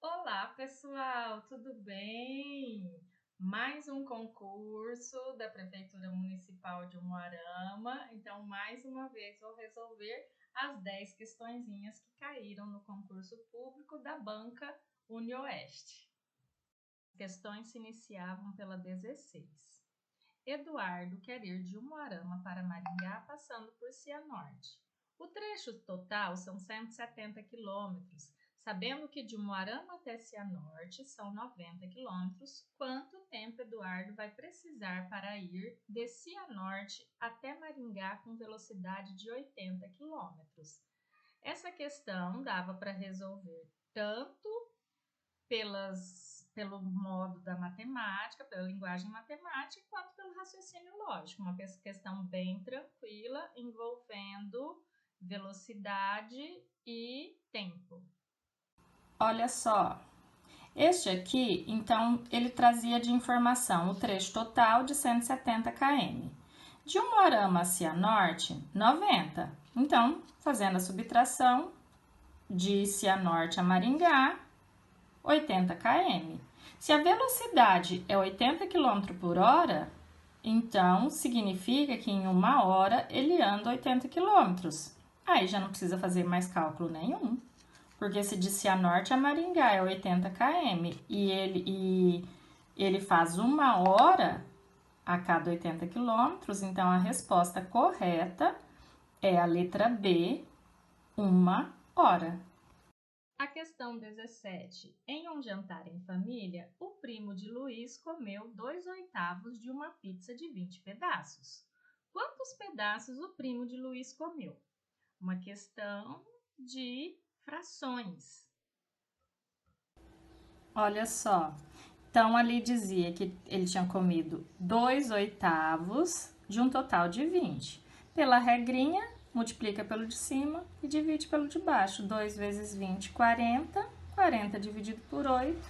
Olá, pessoal, tudo bem? Mais um concurso da Prefeitura Municipal de Umuarama. Então, mais uma vez, vou resolver as 10 questõezinhas que caíram no concurso público da banca UniOeste. As questões se iniciavam pela 16. Eduardo quer ir de Umuarama para Maringá, passando por Cianorte. O trecho total são 170 quilômetros. Sabendo que de Umuarama até Cianorte são 90 quilômetros, quanto tempo Eduardo vai precisar para ir de Cianorte até Maringá com velocidade de 80 quilômetros? Essa questão dava para resolver tanto pelo modo da matemática, pela linguagem matemática, quanto pelo raciocínio lógico. Uma questão bem tranquila, envolvendo velocidade e tempo. Olha só, este aqui, então, ele trazia de informação o trecho total de 170 km. De Umuarama a Cianorte, 90. Então, fazendo a subtração, de Cianorte a Maringá, 80 km. Se a velocidade é 80 km por hora, então significa que em 1 hora ele anda 80 km. Aí já não precisa fazer mais cálculo nenhum. Porque se de Cianorte a Maringá é 80 km e ele faz 1 hora a cada 80 quilômetros, então a resposta correta é a letra B, 1 hora. A questão 17. Em um jantar em família, o primo de Luiz comeu 2/8 de uma pizza de 20 pedaços. Quantos pedaços o primo de Luiz comeu? Uma questão de frações. Olha só, então ali dizia que ele tinha comido 2/8 de um total de 20. Pela regrinha, multiplica pelo de cima e divide pelo de baixo. 2 vezes 20, 40. 40 dividido por 8,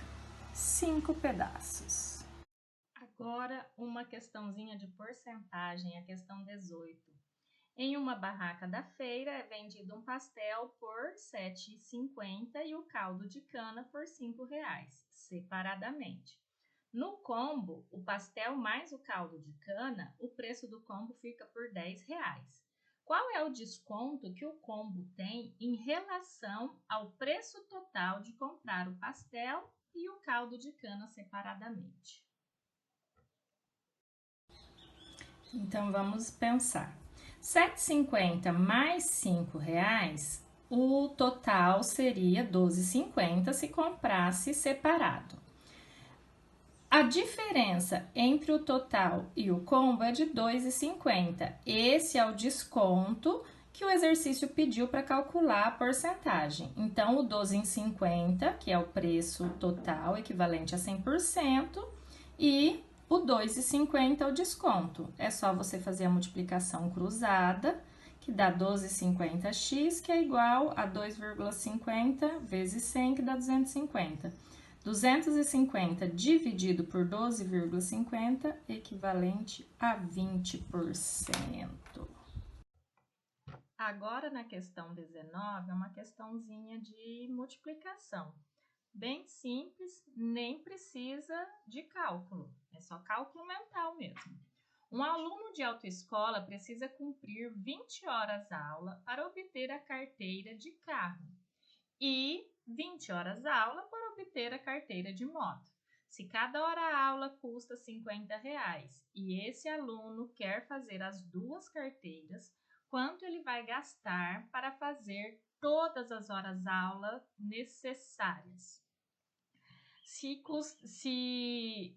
5 pedaços. Agora, uma questãozinha de porcentagem, a questão 18. Em uma barraca da feira é vendido um pastel por R$ 7,50 e o caldo de cana por R$ 5,00, separadamente. No combo, o pastel mais o caldo de cana, o preço do combo fica por R$ 10,00. Qual é o desconto que o combo tem em relação ao preço total de comprar o pastel e o caldo de cana separadamente? Então vamos pensar. 7,50 mais 5 reais, o total seria 12,50 se comprasse separado. A diferença entre o total e o combo é de 2,50. Esse é o desconto que o exercício pediu para calcular a porcentagem. Então, o 12,50, que é o preço total, equivalente a 100%, e o 2,50 é o desconto. É só você fazer a multiplicação cruzada, que dá 12,50x, que é igual a 2,50 vezes 100, que dá 250. 250 dividido por 12,50, equivalente a 20%. Agora, na questão 19, é uma questãozinha de multiplicação. Bem simples, nem precisa de cálculo, é só cálculo mental mesmo. Um aluno de autoescola precisa cumprir 20 horas aula para obter a carteira de carro e 20 horas aula para obter a carteira de moto. Se cada hora aula custa R$ 50 e esse aluno quer fazer as duas carteiras, quanto ele vai gastar para fazer todas as horas aula necessárias? Se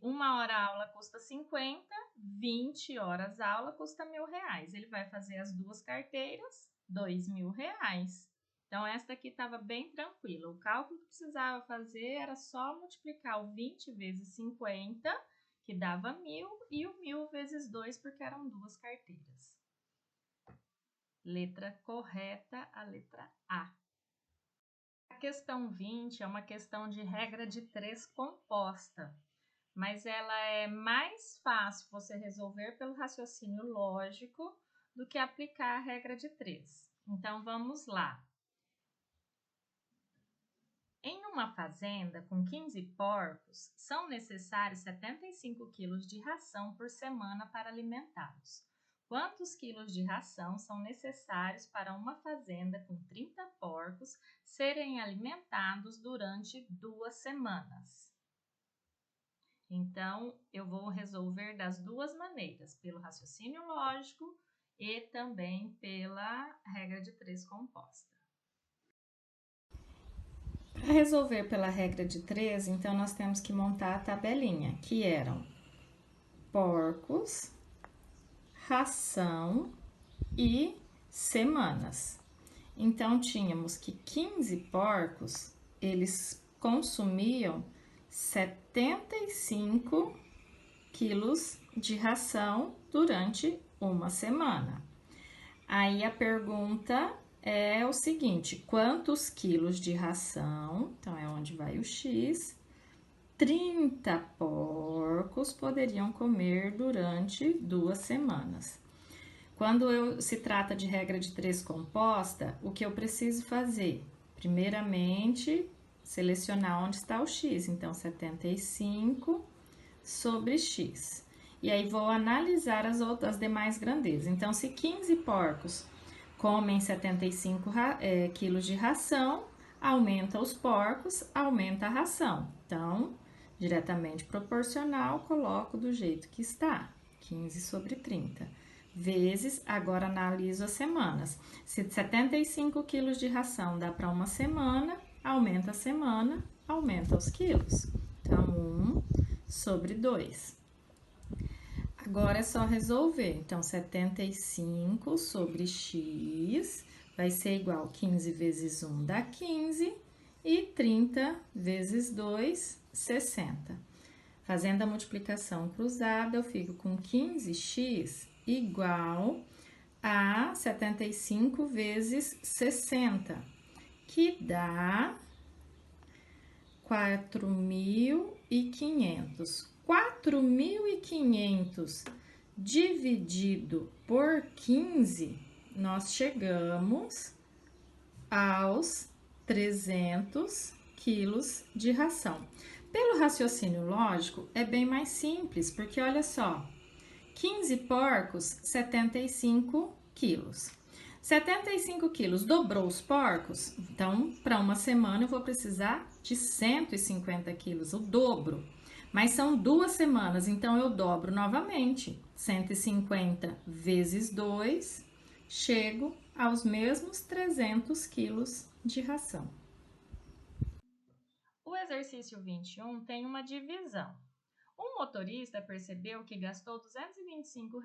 1 hora aula custa 50, 20 horas aula custa R$ 1.000. Ele vai fazer as duas carteiras, R$ 2.000. Então, esta aqui estava bem tranquila. O cálculo que precisava fazer era só multiplicar o 20 vezes 50, que dava 1.000, e o 1.000 vezes 2, porque eram duas carteiras. Letra correta, a letra A. A questão 20 é uma questão de regra de 3 composta, mas ela é mais fácil você resolver pelo raciocínio lógico do que aplicar a regra de 3. Então, vamos lá. Em uma fazenda com 15 porcos, são necessários 75 quilos de ração por semana para alimentá-los. Quantos quilos de ração são necessários para uma fazenda com 30 porcos serem alimentados durante 2 semanas? Então, eu vou resolver das duas maneiras, pelo raciocínio lógico e também pela regra de 3 composta. Para resolver pela regra de 3, então nós temos que montar a tabelinha, que eram porcos, ração e semanas. Então, tínhamos que 15 porcos, eles consumiam 75 quilos de ração durante uma semana. Aí a pergunta é o seguinte: quantos quilos de ração, então é onde vai o X, 30 porcos poderiam comer durante 2 semanas? Quando se trata de regra de 3 composta, o que eu preciso fazer? Primeiramente, selecionar onde está o X, então 75 sobre X. E aí vou analisar as demais grandezas. Então, se 15 porcos comem 75 quilos de ração, aumenta os porcos, aumenta a ração. Então, diretamente proporcional, coloco do jeito que está, 15 sobre 30. Vezes, agora analiso as semanas. Se 75 quilos de ração dá para uma semana, aumenta a semana, aumenta os quilos. Então, 1 sobre 2. Agora é só resolver. Então, 75 sobre x vai ser igual a 15 vezes 1 dá 15 e 30 vezes 2, 60. Fazendo a multiplicação cruzada, eu fico com 15x igual a 75 vezes 60, que dá 4.500. 4.500 dividido por 15, nós chegamos aos 300 quilos de ração. Pelo raciocínio lógico, é bem mais simples, porque olha só, 15 porcos, 75 quilos. 75 quilos dobrou os porcos, então para uma semana eu vou precisar de 150 quilos, o dobro. Mas são 2 semanas, então eu dobro novamente. 150 vezes 2, chego aos mesmos 300 quilos de ração. O exercício 21 tem uma divisão. Um motorista percebeu que gastou R$ 225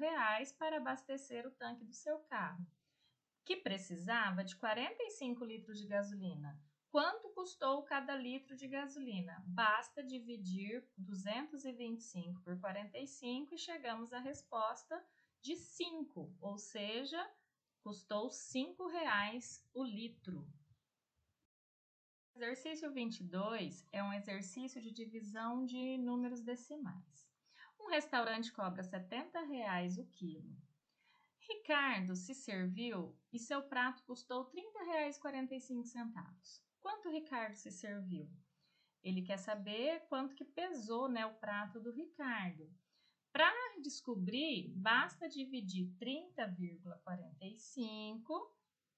para abastecer o tanque do seu carro, que precisava de 45 litros de gasolina. Quanto custou cada litro de gasolina? Basta dividir 225 por 45 e chegamos à resposta de 5, ou seja, custou R$ 5 o litro. O exercício 22 é um exercício de divisão de números decimais. Um restaurante cobra R$ 70 o quilo. Ricardo se serviu e seu prato custou R$ 30,45. Quanto Ricardo se serviu? Ele quer saber quanto que pesou, né, o prato do Ricardo. Para descobrir, basta dividir 30,45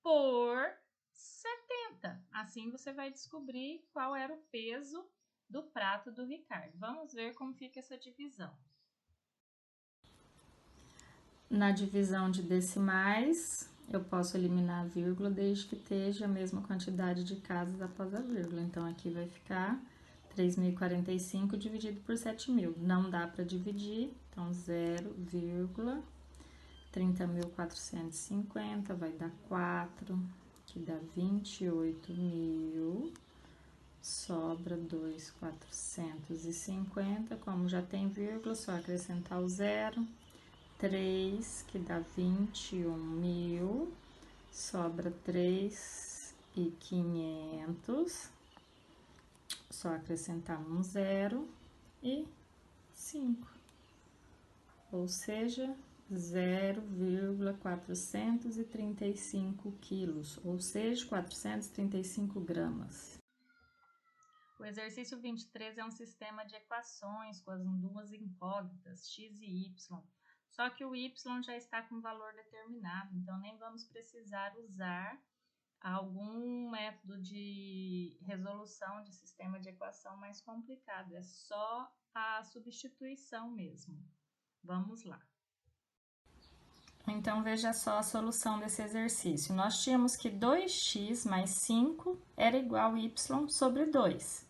por 70. Assim você vai descobrir qual era o peso do prato do Ricardo. Vamos ver como fica essa divisão. Na divisão de decimais, eu posso eliminar a vírgula desde que esteja a mesma quantidade de casas após a vírgula. Então, aqui vai ficar 3.045 dividido por 7.000. Não dá para dividir, então 0,30.450 vai dar 4, que dá 28.000. Sobra 2.450. Como já tem vírgula, só acrescentar o zero. 3, que dá 21.000, sobra 3.500, só acrescentar um zero e 5, ou seja, 0,435 quilos, ou seja, 435 gramas. O exercício 23 é um sistema de equações com as duas incógnitas, x e y. Só que o y já está com valor determinado, então nem vamos precisar usar algum método de resolução de sistema de equação mais complicado. É só a substituição mesmo. Vamos lá. Então, veja só a solução desse exercício. Nós tínhamos que 2x mais 5 era igual a y sobre 2.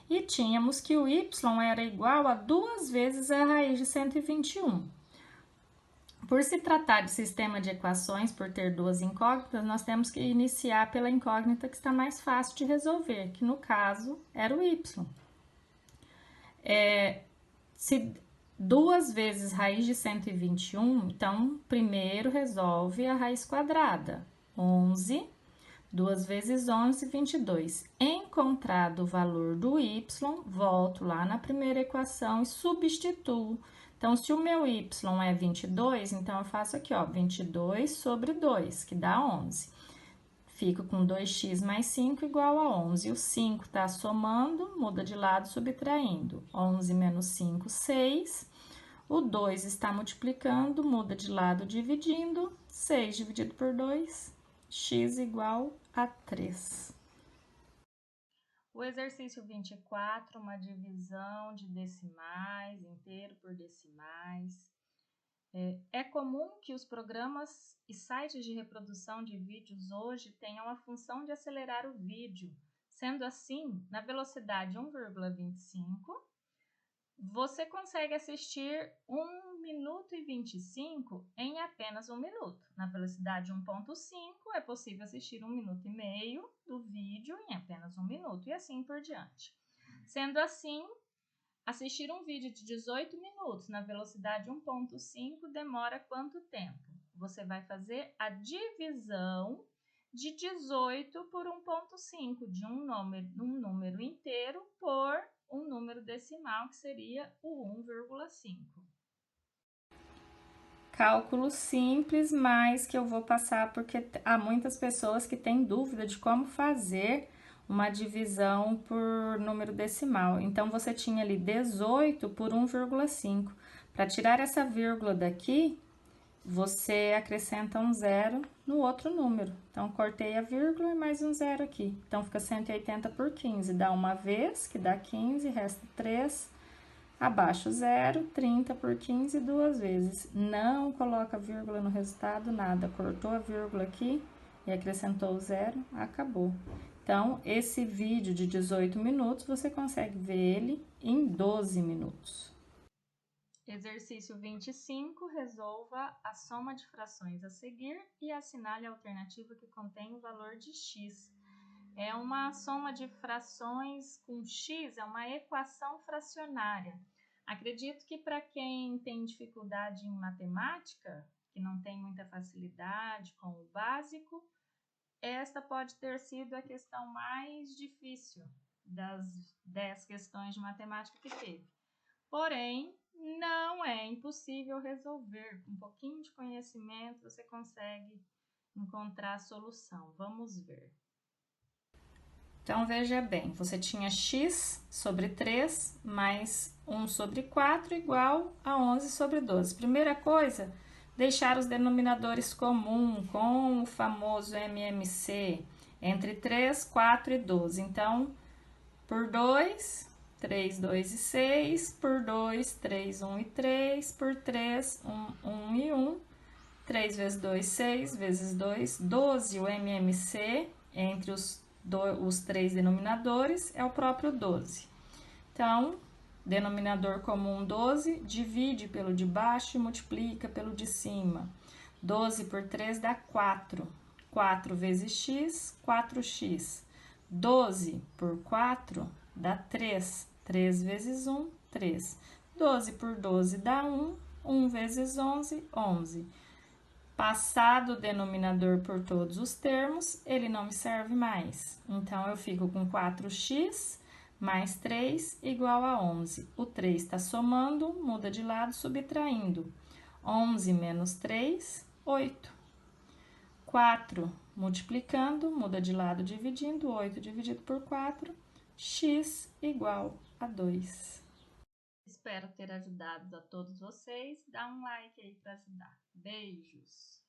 E tínhamos que o y era igual a 2 vezes a raiz de 121. Por se tratar de sistema de equações, por ter duas incógnitas, nós temos que iniciar pela incógnita que está mais fácil de resolver, que no caso era o y. Se 2 vezes raiz de 121, então primeiro resolve a raiz quadrada. 11, 2 vezes 11, 22. Encontrado o valor do y, volto lá na primeira equação e substituo. Então, se o meu y é 22, então eu faço aqui, ó, 22 sobre 2, que dá 11. Fico com 2x mais 5 igual a 11. O 5 está somando, muda de lado, subtraindo. 11 menos 5, 6. O 2 está multiplicando, muda de lado, dividindo. 6 dividido por 2, x igual a 3. O exercício 24, uma divisão de decimais, inteiro por decimais. É comum que os programas e sites de reprodução de vídeos hoje tenham a função de acelerar o vídeo. Sendo assim, na velocidade 1,25, você consegue assistir 1 minuto e 25 em apenas 1 minuto. Na velocidade 1,5 é possível assistir 1 minuto e meio do vídeo em apenas 1 minuto e assim por diante. Sendo assim, assistir um vídeo de 18 minutos na velocidade 1,5 demora quanto tempo? Você vai fazer a divisão de 18 por 1,5, de um número inteiro por um número decimal, que seria o 1,5. Cálculo simples, mas que eu vou passar porque há muitas pessoas que têm dúvida de como fazer uma divisão por número decimal. Então, você tinha ali 18 por 1,5. Para tirar essa vírgula daqui, você acrescenta um zero no outro número. Então, cortei a vírgula e mais um zero aqui. Então, fica 180 por 15. Dá uma vez, que dá 15, resta 3. Abaixo 0, 30 por 15, 2 vezes. Não coloca vírgula no resultado, nada. Cortou a vírgula aqui e acrescentou o zero, acabou. Então, esse vídeo de 18 minutos, você consegue ver ele em 12 minutos. Exercício 25, resolva a soma de frações a seguir e assinale a alternativa que contém o valor de x. É uma soma de frações com x, é uma equação fracionária. Acredito que para quem tem dificuldade em matemática, que não tem muita facilidade com o básico, esta pode ter sido a questão mais difícil das 10 questões de matemática que teve. Porém, não é impossível resolver. Com um pouquinho de conhecimento, você consegue encontrar a solução. Vamos ver. Então, veja bem, você tinha x sobre 3 mais 1 sobre 4 igual a 11 sobre 12. Primeira coisa, deixar os denominadores comuns com o famoso MMC entre 3, 4 e 12. Então, por 2, 3, 2 e 6, por 2, 3, 1 e 3, por 3, 1, 1 e 1, 3 vezes 2, 6, vezes 2, 12, o MMC entre os 3 denominadores é o próprio 12. Então, denominador comum 12, divide pelo de baixo e multiplica pelo de cima. 12 por 3 dá 4. 4 vezes x, 4x. 12 por 4 dá 3. 3 vezes 1, 3. 12 por 12 dá 1. 1 vezes 11, 11. Passado o denominador por todos os termos, ele não me serve mais. Então, eu fico com 4x mais 3 igual a 11. O 3 está somando, muda de lado, subtraindo. 11 menos 3, 8. 4 multiplicando, muda de lado, dividindo. 8 dividido por 4, x igual a 2. Espero ter ajudado a todos vocês. Dá um like aí para ajudar. Beijos!